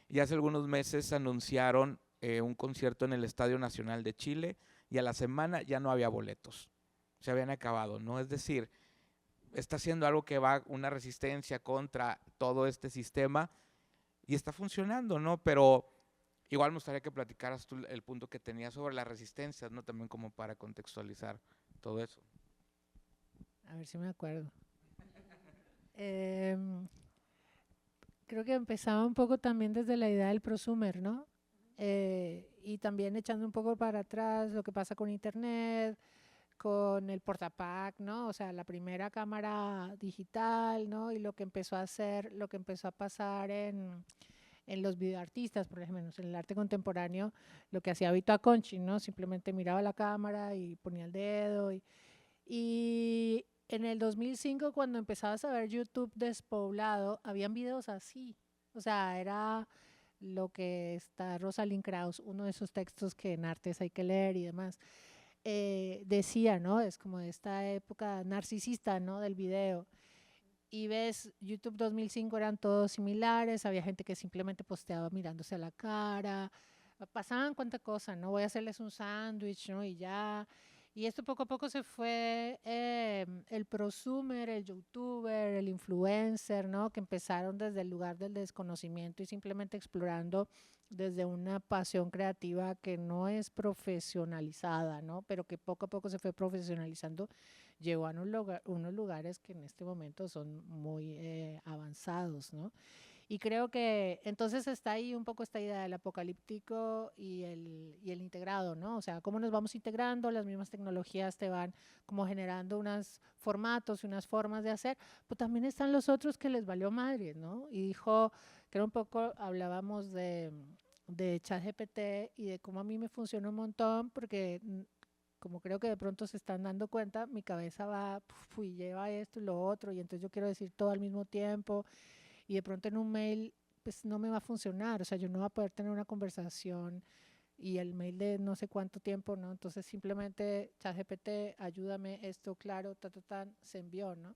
Y hace algunos meses anunciaron un concierto en el Estadio Nacional de Chile y a la semana ya no había boletos, se habían acabado, ¿no? Es decir, está haciendo algo que va una resistencia contra todo este sistema y está funcionando, ¿no? Pero igual me gustaría que platicaras tú el punto que tenías sobre las resistencias, ¿no? También como para contextualizar todo eso. A ver si me acuerdo. Creo que empezaba un poco también desde la idea del prosumer, ¿no? Y también echando un poco para atrás lo que pasa con Internet, con el portapac, ¿no? O sea, la primera cámara digital, ¿no? Y lo que empezó a hacer, lo que empezó a pasar en los videoartistas, por ejemplo, en el arte contemporáneo, lo que hacía Vito Acconci, ¿no? Simplemente miraba la cámara y ponía el dedo. Y en el 2005, cuando empezabas a ver YouTube despoblado, habían videos así. O sea, era lo que está Rosalind Krauss, uno de esos textos que en artes hay que leer y demás, decía, ¿no? Es como de esta época narcisista, ¿no? Del video. Y ves, YouTube 2005 eran todos similares, había gente que simplemente posteaba mirándose a la cara, pasaban cuánta cosa, ¿no? Voy a hacerles un sándwich, ¿no? Y ya. Y esto poco a poco se fue el prosumer, el youtuber, el influencer, ¿no? Que empezaron desde el lugar del desconocimiento y simplemente explorando desde una pasión creativa que no es profesionalizada, ¿no? Pero que poco a poco se fue profesionalizando, llegó a unos lugares que en este momento son muy avanzados, ¿no? Y creo que entonces está ahí un poco esta idea del apocalíptico y el integrado, ¿no? O sea, cómo nos vamos integrando, las mismas tecnologías te van como generando unos formatos y unas formas de hacer, pero también están los otros que les valió madre, ¿no? Y dijo, que era un poco, hablábamos de ChatGPT y de cómo a mí me funciona un montón, porque como creo que de pronto se están dando cuenta, mi cabeza va y lleva esto y lo otro, y entonces yo quiero decir todo al mismo tiempo, y de pronto en un mail pues no me va a funcionar, o sea, yo no voy a poder tener una conversación y el mail de no sé cuánto tiempo, ¿no? Entonces simplemente ChatGPT, ayúdame, esto, claro, se envió, ¿no?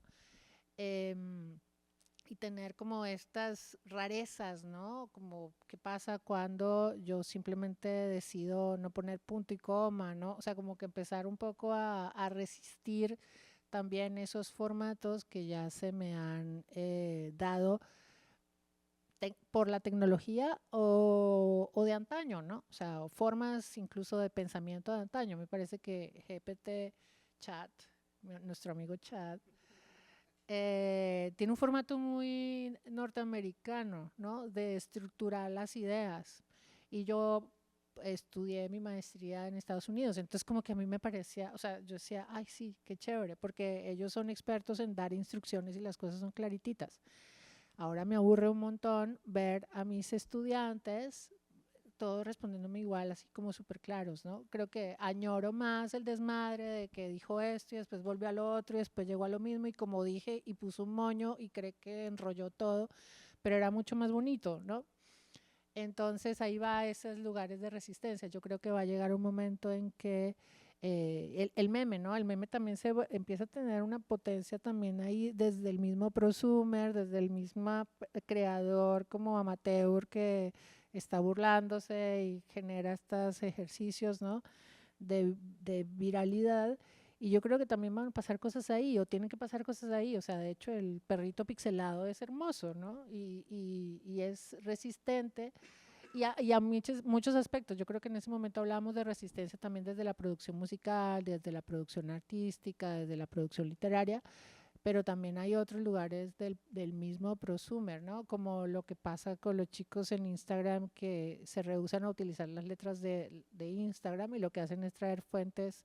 Y tener como estas rarezas, ¿no? Como qué pasa cuando yo simplemente decido no poner punto y coma, ¿no? O sea, como que empezar un poco a resistir también esos formatos que ya se me han dado por la tecnología o de antaño, ¿no? O sea, o formas incluso de pensamiento de antaño. Me parece que GPT, Chat, nuestro amigo Chat, tiene un formato muy norteamericano, ¿no? De estructurar las ideas. Y yo estudié mi maestría en Estados Unidos, entonces como que a mí me parecía, o sea, yo decía, ay sí, qué chévere, porque ellos son expertos en dar instrucciones y las cosas son clarititas. Ahora me aburre un montón ver a mis estudiantes todos respondiéndome igual, así como súper claros, ¿no? Creo que añoro más el desmadre de que dijo esto y después volvió al otro y después llegó a lo mismo y como dije y puso un moño y cree que enrolló todo, pero era mucho más bonito, ¿no? Entonces ahí va a esos lugares de resistencia. Yo creo que va a llegar un momento en que el meme, ¿no? El meme también empieza a tener una potencia también ahí desde el mismo prosumer, desde el mismo creador como amateur que está burlándose y genera estos ejercicios, ¿no? De viralidad. Y yo creo que también van a pasar cosas ahí, o tienen que pasar cosas ahí. O sea, de hecho, el perrito pixelado es hermoso, ¿no? Y es resistente y a muchos aspectos. Yo creo que en ese momento hablamos de resistencia también desde la producción musical, desde la producción artística, desde la producción literaria, pero también hay otros lugares del mismo prosumer, ¿no? Como lo que pasa con los chicos en Instagram que se rehúsan a utilizar las letras de Instagram y lo que hacen es traer fuentes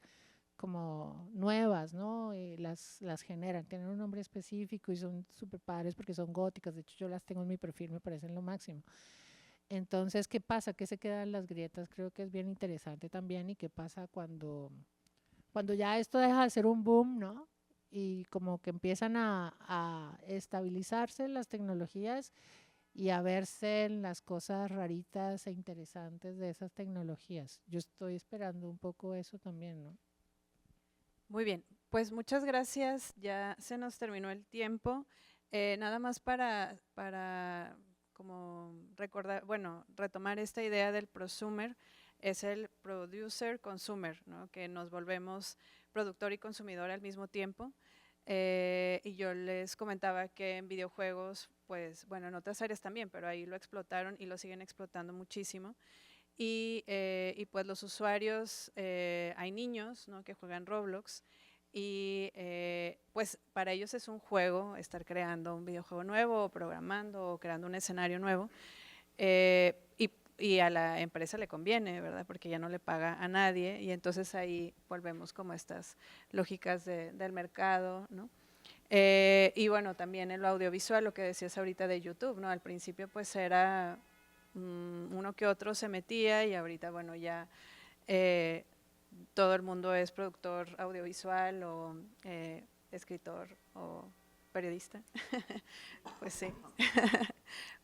como nuevas, ¿no? Y las generan, tienen un nombre específico y son súper padres porque son góticas, de hecho yo las tengo en mi perfil, me parecen lo máximo. Entonces, ¿qué pasa? ¿Qué se quedan las grietas? Creo que es bien interesante también y qué pasa cuando ya esto deja de ser un boom, ¿no? Y como que empiezan a estabilizarse las tecnologías y a verse en las cosas raritas e interesantes de esas tecnologías. Yo estoy esperando un poco eso también, ¿no? Muy bien, pues muchas gracias. Ya se nos terminó el tiempo. Nada más para como recordar, bueno, retomar esta idea del prosumer, es el producer consumer, ¿no? Que nos volvemos productor y consumidor al mismo tiempo. Y yo les comentaba que en videojuegos, pues bueno, en otras áreas también, pero ahí lo explotaron y lo siguen explotando muchísimo. Y pues los usuarios, hay niños, ¿no? Que juegan Roblox y pues para ellos es un juego estar creando un videojuego nuevo o programando o creando un escenario nuevo. Y y a la empresa le conviene, ¿verdad? Porque ya no le paga a nadie y entonces ahí volvemos como a estas lógicas del mercado, ¿no? Y bueno, también en lo audiovisual, lo que decías ahorita de YouTube, ¿no? Al principio pues era uno que otro se metía y ahorita bueno ya todo el mundo es productor audiovisual o escritor o periodista. Pues sí.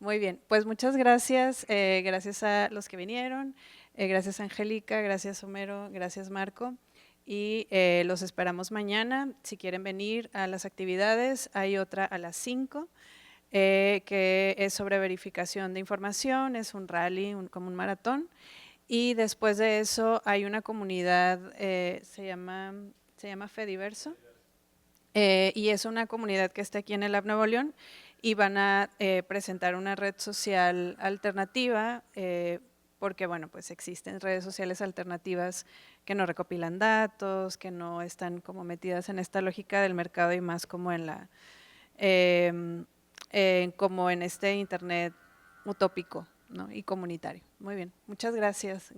Muy bien, pues muchas gracias, gracias a los que vinieron, gracias Angélica, gracias Homero, gracias Marco. Y los esperamos mañana. Si quieren venir a las actividades, hay otra a las 5, que es sobre verificación de información, es un rally, como un maratón. Y después de eso hay una comunidad, se llama Fediverso, y es una comunidad que está aquí en el Lab Nuevo León y van a presentar una red social alternativa, porque bueno, pues existen redes sociales alternativas que no recopilan datos, que no están como metidas en esta lógica del mercado y más como en la como en este internet utópico, ¿no? Y comunitario. Muy bien, muchas gracias.